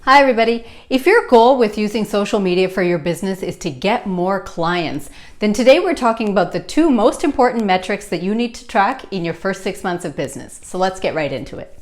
Hi everybody. If your goal with using social media for your business is to get more clients, then today we're talking about the two most important metrics that you need to track in your first 6 months of business. So let's get right into it.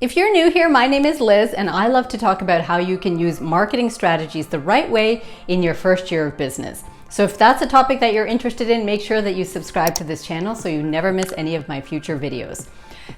If you're new here, my name is Liz and I love to talk about how you can use marketing strategies the right way in your first year of business. So if that's a topic that you're interested in, make sure that you subscribe to this channel so you never miss any of my future videos.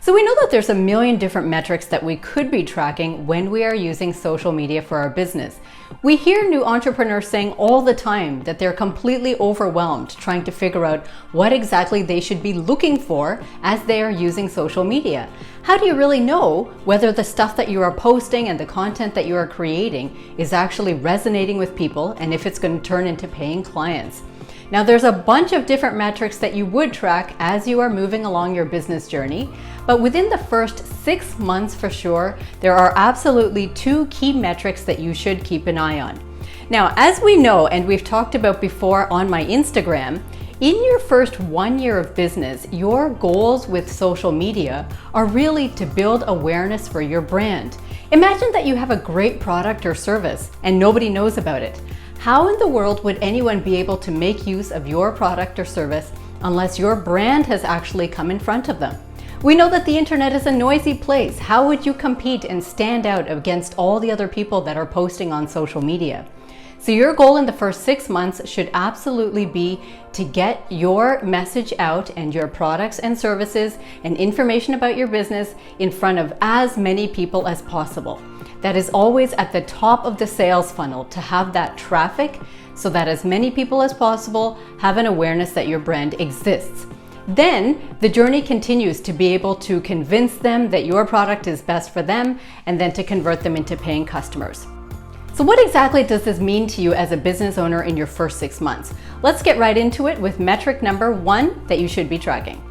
So we know that there's a million different metrics that we could be tracking when we are using social media for our business. We hear new entrepreneurs saying all the time that they're completely overwhelmed trying to figure out what exactly they should be looking for as they are using social media. How do you really know whether the stuff that you are posting and the content that you are creating is actually resonating with people and if it's going to turn into paying clients? Now, there's a bunch of different metrics that you would track as you are moving along your business journey, but within the first 6 months for sure, there are absolutely two key metrics that you should keep an eye on. Now, as we know, and we've talked about before on my Instagram, in your first 1 year of business, your goals with social media are really to build awareness for your brand. Imagine that you have a great product or service and nobody knows about it. How in the world would anyone be able to make use of your product or service unless your brand has actually come in front of them? We know that the internet is a noisy place. How would you compete and stand out against all the other people that are posting on social media? So your goal in the first 6 months should absolutely be to get your message out and your products and services and information about your business in front of as many people as possible. That is always at the top of the sales funnel, to have that traffic so that as many people as possible have an awareness that your brand exists. Then the journey continues to be able to convince them that your product is best for them and then to convert them into paying customers. So what exactly does this mean to you as a business owner in your first 6 months? Let's get right into it with metric number 1 that you should be tracking.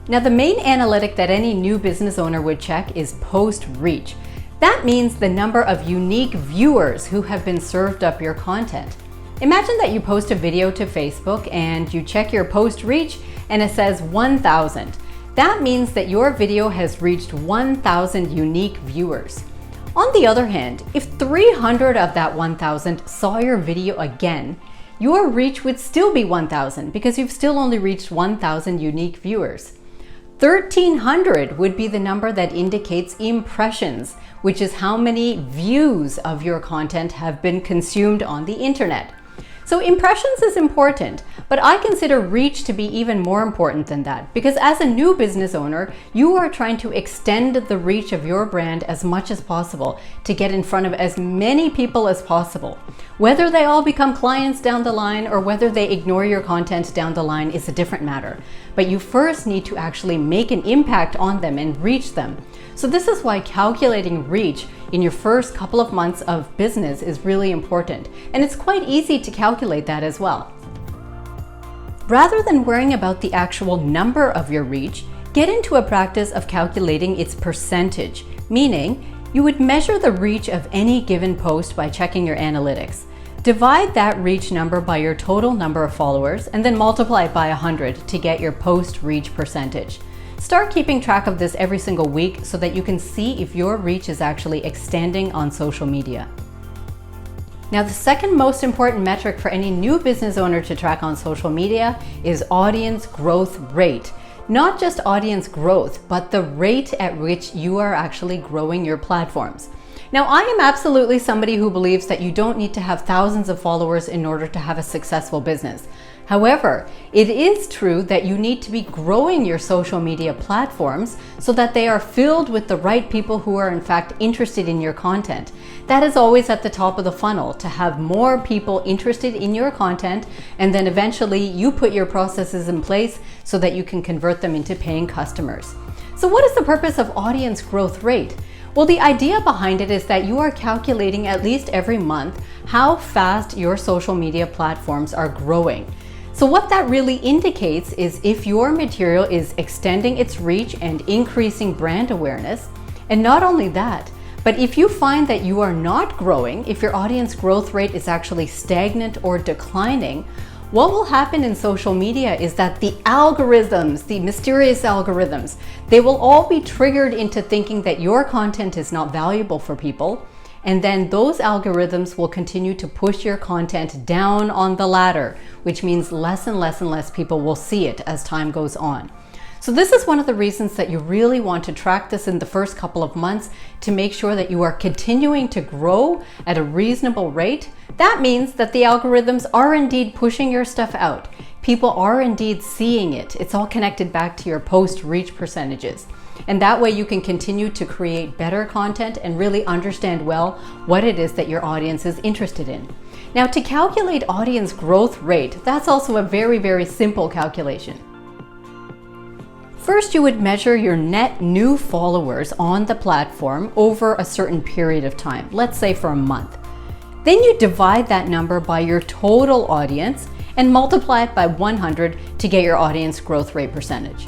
Now, the main analytic that any new business owner would check is post reach. That means the number of unique viewers who have been served up your content. Imagine that you post a video to Facebook and you check your post reach and it says 1,000. That means that your video has reached 1,000 unique viewers. On the other hand, if 300 of that 1,000 saw your video again, your reach would still be 1,000 because you've still only reached 1,000 unique viewers. 1,300 would be the number that indicates impressions, which is how many views of your content have been consumed on the internet. So impressions is important, but I consider reach to be even more important than that, because as a new business owner, you are trying to extend the reach of your brand as much as possible to get in front of as many people as possible. Whether they all become clients down the line or whether they ignore your content down the line is a different matter. But you first need to actually make an impact on them and reach them. So this is why calculating reach in your first couple of months of business is really important. And it's quite easy to calculate that as well. Rather than worrying about the actual number of your reach, get into a practice of calculating its percentage, meaning you would measure the reach of any given post by checking your analytics. Divide that reach number by your total number of followers and then multiply it by 100 to get your post reach percentage. Start keeping track of this every single week so that you can see if your reach is actually extending on social media. Now, the second most important metric for any new business owner to track on social media is audience growth rate. Not just audience growth, but the rate at which you are actually growing your platforms. Now, I am absolutely somebody who believes that you don't need to have thousands of followers in order to have a successful business. However, it is true that you need to be growing your social media platforms so that they are filled with the right people who are in fact interested in your content. That is always at the top of the funnel, to have more people interested in your content, and then eventually you put your processes in place so that you can convert them into paying customers. So what is the purpose of audience growth rate? Well, the idea behind it is that you are calculating at least every month how fast your social media platforms are growing. So what that really indicates is if your material is extending its reach and increasing brand awareness, and not only that, But if you find that you are not growing, if your audience growth rate is actually stagnant or declining, what will happen in social media is that the algorithms, the mysterious algorithms, they will all be triggered into thinking that your content is not valuable for people. And then those algorithms will continue to push your content down on the ladder, which means less and less and less people will see it as time goes on. So this is one of the reasons that you really want to track this in the first couple of months to make sure that you are continuing to grow at a reasonable rate. That means that the algorithms are indeed pushing your stuff out. People are indeed seeing it. It's all connected back to your post reach percentages. And that way you can continue to create better content and really understand well what it is that your audience is interested in. Now, to calculate audience growth rate, that's also a very, very simple calculation. First, you would measure your net new followers on the platform over a certain period of time, let's say for a month. Then you divide that number by your total audience and multiply it by 100 to get your audience growth rate percentage.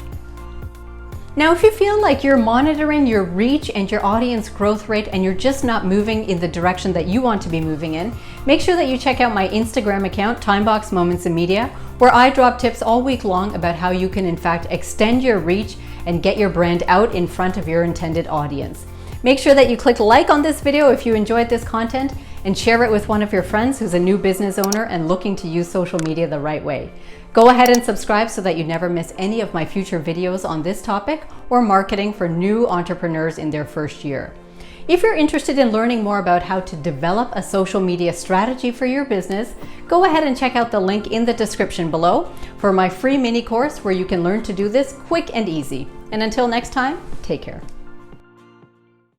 Now, if you feel like you're monitoring your reach and your audience growth rate and you're just not moving in the direction that you want to be moving in, make sure that you check out my Instagram account, Timebox Moments in Media, where I drop tips all week long about how you can in fact extend your reach and get your brand out in front of your intended audience. Make sure that you click like on this video if you enjoyed this content and share it with one of your friends who's a new business owner and looking to use social media the right way. Go ahead and subscribe so that you never miss any of my future videos on this topic or marketing for new entrepreneurs in their first year. If you're interested in learning more about how to develop a social media strategy for your business, go ahead and check out the link in the description below for my free mini course where you can learn to do this quick and easy. And until next time, take care.